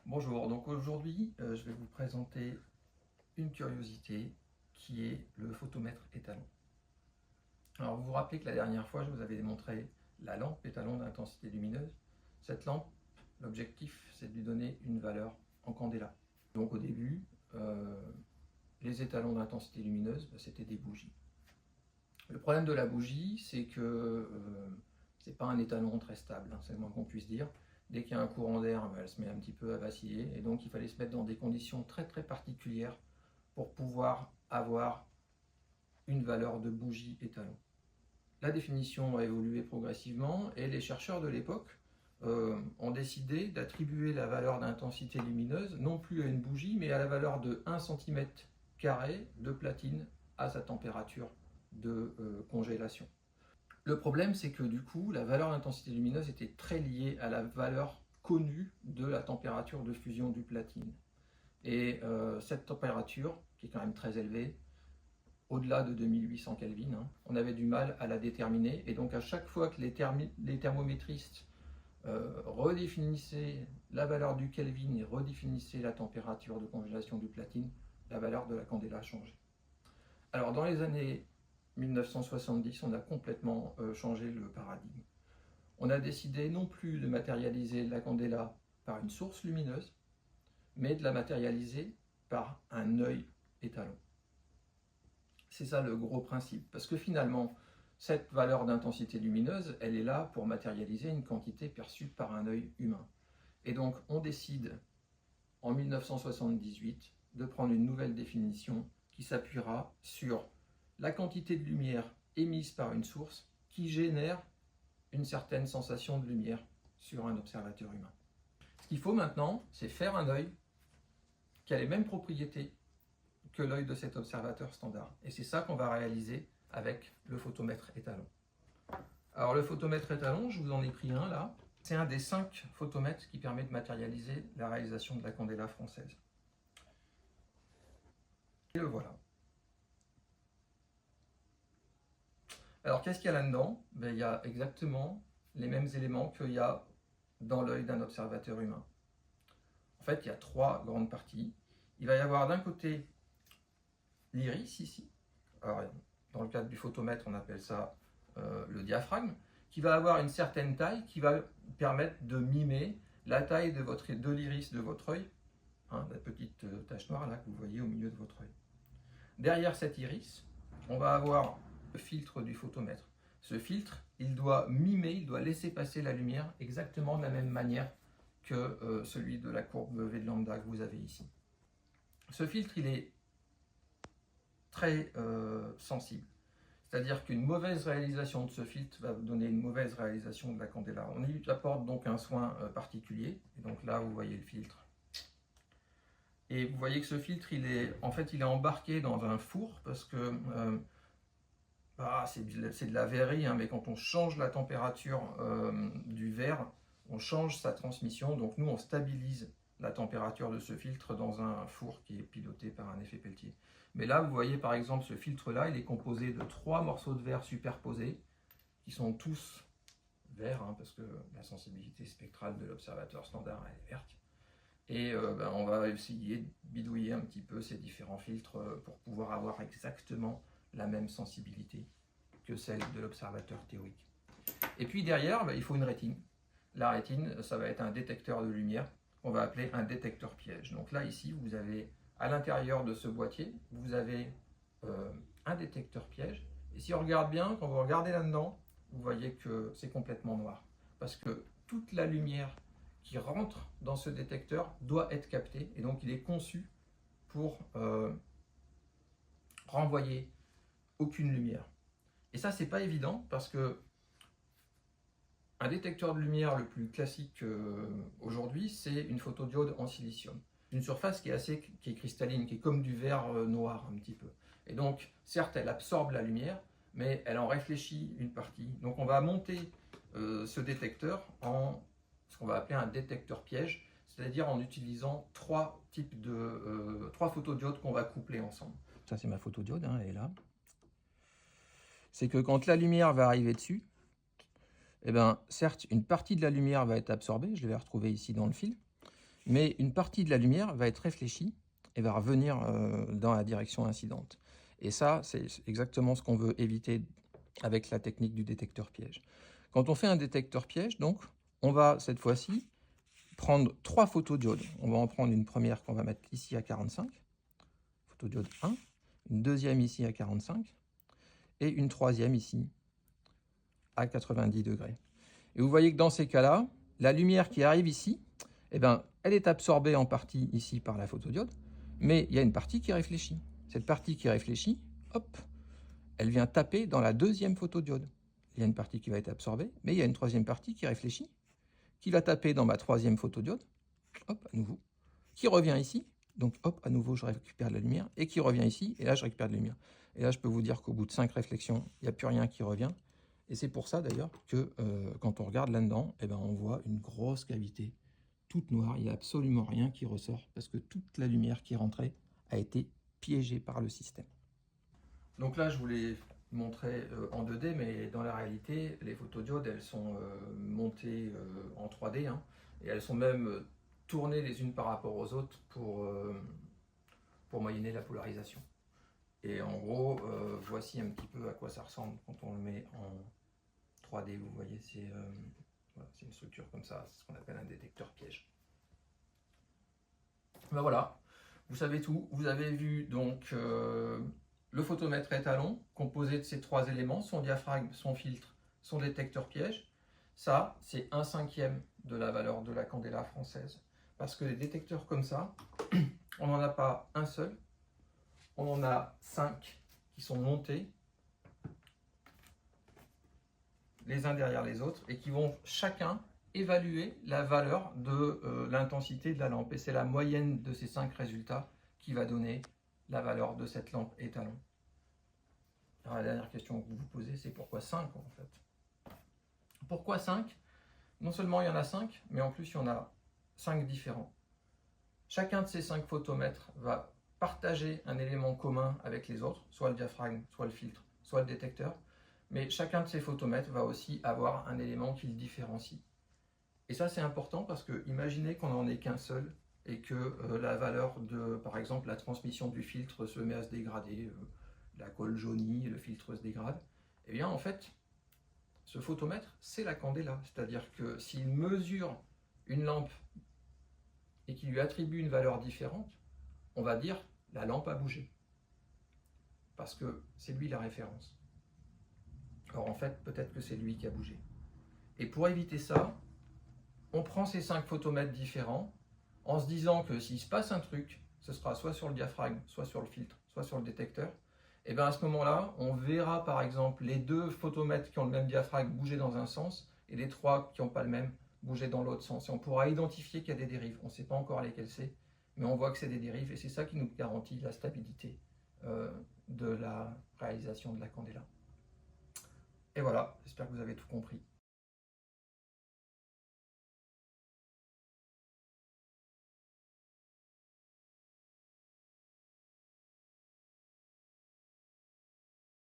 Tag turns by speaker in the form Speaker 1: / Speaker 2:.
Speaker 1: Bonjour, donc aujourd'hui je vais vous présenter une curiosité qui est le photomètre étalon. Alors vous vous rappelez que la dernière fois je vous avais montré la lampe étalon d'intensité lumineuse. Cette lampe, l'objectif c'est de lui donner une valeur en candela. Donc au début, les étalons d'intensité lumineuse, c'était des bougies. Le problème de la bougie, c'est que c'est pas un étalon très stable, c'est le moins qu'on puisse dire. Dès qu'il y a un courant d'air, elle se met un petit peu à vaciller, et donc il fallait se mettre dans des conditions très très particulières pour pouvoir avoir une valeur de bougie étalon. La définition a évolué progressivement, et les chercheurs de l'époque ont décidé d'attribuer la valeur d'intensité lumineuse non plus à une bougie, mais à la valeur de 1 cm² de platine à sa température de congélation. Le problème, c'est que du coup, la valeur d'intensité lumineuse était très liée à la valeur connue de la température de fusion du platine. Et cette température, qui est quand même très élevée, au-delà de 2800 Kelvin, on avait du mal à la déterminer. Et donc à chaque fois que les thermométristes redéfinissaient la valeur du Kelvin et redéfinissaient la température de congélation du platine, la valeur de la candela changeait. Alors dans les années 1970, on a complètement changé le paradigme. On a décidé non plus de matérialiser la candela par une source lumineuse, mais de la matérialiser par un œil étalon. C'est ça le gros principe, parce que finalement, cette valeur d'intensité lumineuse, elle est là pour matérialiser une quantité perçue par un œil humain. Et donc on décide en 1978 de prendre une nouvelle définition qui s'appuiera sur la quantité de lumière émise par une source qui génère une certaine sensation de lumière sur un observateur humain. Ce qu'il faut maintenant, c'est faire un œil qui a les mêmes propriétés que l'œil de cet observateur standard. Et c'est ça qu'on va réaliser avec le photomètre étalon. Alors le photomètre étalon, je vous en ai pris un là. C'est un des 5 photomètres qui permet de matérialiser la réalisation de la candela française. Et le voilà. Alors qu'est-ce qu'il y a là-dedans? Il y a exactement les mêmes éléments qu'il y a dans l'œil d'un observateur humain. En fait, il y a 3 grandes parties. Il va y avoir d'un côté l'iris ici. Alors, dans le cadre du photomètre, on appelle ça le diaphragme, qui va avoir une certaine taille qui va permettre de mimer la taille de l'iris de votre œil, la petite tache noire là que vous voyez au milieu de votre œil. Derrière cet iris, on va avoir le filtre du photomètre. Ce filtre, il doit mimer, il doit laisser passer la lumière exactement de la même manière que celui de la courbe V de lambda que vous avez ici. Ce filtre, il est très sensible. C'est-à-dire qu'une mauvaise réalisation de ce filtre va vous donner une mauvaise réalisation de la candela. On y apporte donc un soin particulier. Et donc là, vous voyez le filtre. Et vous voyez que ce filtre, il est embarqué dans un four parce que c'est de la verrerie, mais quand on change la température du verre, on change sa transmission. Donc nous, on stabilise la température de ce filtre dans un four qui est piloté par un effet Peltier. Mais là, vous voyez par exemple ce filtre-là, il est composé de 3 morceaux de verre superposés, qui sont tous verts, parce que la sensibilité spectrale de l'observateur standard est verte. Et on va essayer de bidouiller un petit peu ces différents filtres pour pouvoir avoir exactement la même sensibilité que celle de l'observateur théorique. Et puis derrière, il faut une rétine. La rétine, ça va être un détecteur de lumière qu'on va appeler un détecteur piège. Donc là, ici, vous avez à l'intérieur de ce boîtier, vous avez un détecteur piège. Et si on regarde bien, quand vous regardez là-dedans, vous voyez que c'est complètement noir. Parce que toute la lumière qui rentre dans ce détecteur doit être captée. Et donc, il est conçu pour renvoyer aucune lumière. Et ça, c'est pas évident parce que un détecteur de lumière le plus classique aujourd'hui, c'est une photodiode en silicium. Une surface qui est cristalline, qui est comme du verre noir un petit peu. Et donc, certes, elle absorbe la lumière, mais elle en réfléchit une partie. Donc, on va monter ce détecteur en ce qu'on va appeler un détecteur piège, c'est-à-dire en utilisant 3 photodiodes qu'on va coupler ensemble. Ça, c'est ma photodiode, elle est là. C'est que quand la lumière va arriver dessus, certes, une partie de la lumière va être absorbée, je vais la retrouver ici dans le fil, mais une partie de la lumière va être réfléchie et va revenir dans la direction incidente. Et ça, c'est exactement ce qu'on veut éviter avec la technique du détecteur piège. Quand on fait un détecteur piège, donc, on va cette fois-ci prendre 3 photodiodes. On va en prendre une première qu'on va mettre ici à 45, photodiode 1, une deuxième ici à 45, et une troisième ici à 90 degrés. Et vous voyez que dans ces cas-là, la lumière qui arrive ici, eh ben, elle est absorbée en partie ici par la photodiode, mais il y a une partie qui réfléchit. Cette partie qui réfléchit, hop, elle vient taper dans la deuxième photodiode. Il y a une partie qui va être absorbée, mais il y a une troisième partie qui réfléchit, qui va taper dans ma troisième photodiode, hop, à nouveau, qui revient ici, donc hop, à nouveau, je récupère de la lumière, et qui revient ici, et là, je récupère de la lumière. Et là, je peux vous dire qu'au bout de 5 réflexions, il n'y a plus rien qui revient. Et c'est pour ça, d'ailleurs, que quand on regarde là-dedans, eh ben, on voit une grosse cavité, toute noire. Il n'y a absolument rien qui ressort, parce que toute la lumière qui est rentrée a été piégée par le système. Donc là, je vous l'ai montré en 2D, mais dans la réalité, les photodiodes, elles sont montées en 3D, hein, et elles sont même tournées les unes par rapport aux autres pour moyenner la polarisation. Et en gros, voici un petit peu à quoi ça ressemble quand on le met en 3D. Vous voyez, c'est voilà, une structure comme ça, c'est ce qu'on appelle un détecteur piège. Ben voilà, vous savez tout. Vous avez vu donc le photomètre étalon, composé de ces 3 éléments, son diaphragme, son filtre, son détecteur piège. Ça, c'est 1/5 de la valeur de la candela française. Parce que les détecteurs comme ça, on n'en a pas un seul, on en a 5 qui sont montés les uns derrière les autres et qui vont chacun évaluer la valeur de l'intensité de la lampe. Et c'est la moyenne de ces 5 résultats qui va donner la valeur de cette lampe étalon. Alors la dernière question que vous vous posez, c'est pourquoi 5 en fait? Pourquoi 5? Non seulement il y en a 5, mais en plus il y en a 5 différents. Chacun de ces 5 photomètres va partager un élément commun avec les autres, soit le diaphragme, soit le filtre, soit le détecteur. Mais chacun de ces photomètres va aussi avoir un élément qui le différencie. Et ça, c'est important parce que imaginez qu'on n'en ait qu'un seul et que la valeur de, par exemple, la transmission du filtre se met à se dégrader, la colle jaunie, le filtre se dégrade. Eh bien, en fait, ce photomètre, c'est la candela. C'est-à-dire que s'il mesure une lampe et qu'il lui attribue une valeur différente, on va dire la lampe a bougé. Parce que c'est lui la référence. Or, en fait, peut-être que c'est lui qui a bougé. Et pour éviter ça, on prend ces 5 photomètres différents en se disant que s'il se passe un truc, ce sera soit sur le diaphragme, soit sur le filtre, soit sur le détecteur. Et bien à ce moment-là, on verra par exemple les 2 photomètres qui ont le même diaphragme bouger dans un sens et les 3 qui n'ont pas le même bouger dans l'autre sens. Et on pourra identifier qu'il y a des dérives. On ne sait pas encore lesquelles c'est, mais on voit que c'est des dérives et c'est ça qui nous garantit la stabilité de la réalisation de la candela. Et voilà, j'espère que vous avez tout compris.